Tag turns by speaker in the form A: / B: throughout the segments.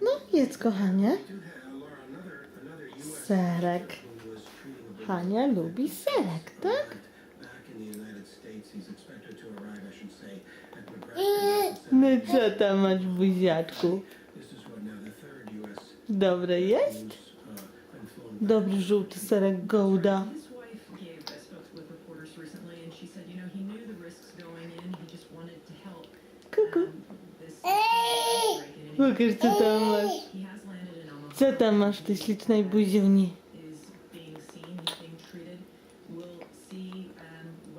A: No, jedz, kochanie. Serek. Hania lubi serek, tak? No co tam masz w buziaczku? Dobre jest? Dobry żółty serek Gouda. Kuku. Pokaż, co tam masz. Co tam masz w tej ślicznej buziuni?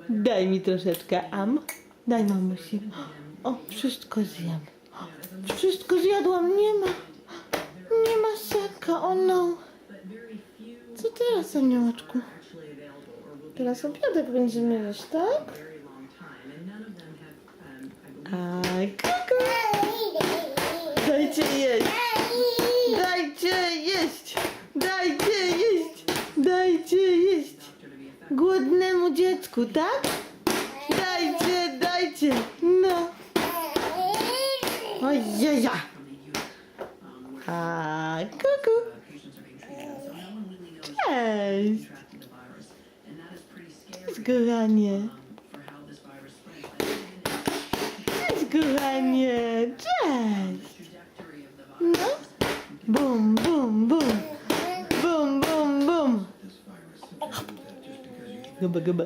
A: Daj mi troszeczkę, Daj mamusi. O, wszystko zjem. Wszystko zjadłam, nie ma. Nie ma serka, o no. Co teraz, aniołeczku? Teraz obiadek będziemy jeść, tak? Aj, kuku. Dajcie jeść. Dajcie jeść. Dajcie jeść. Dajcie jeść. Głodnemu dziecku, tak? Dajcie, dajcie. No. Ojeja. A, kuku. Cześć. Cześć, kochanie. Cześć, kochanie. Cześć. No. Bum, bum, bum. Bum, bum, bum. Gaba, gaba.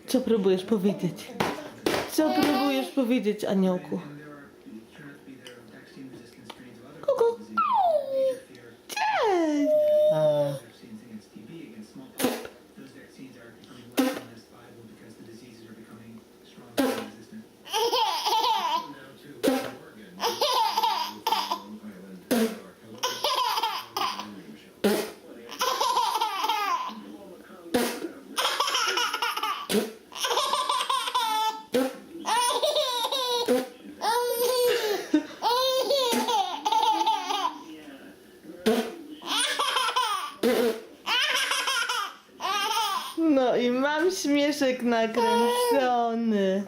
A: Co próbujesz powiedzieć? Co próbujesz powiedzieć, aniołku? Kuku. Cześć. No i mam śmieszek nakręcony.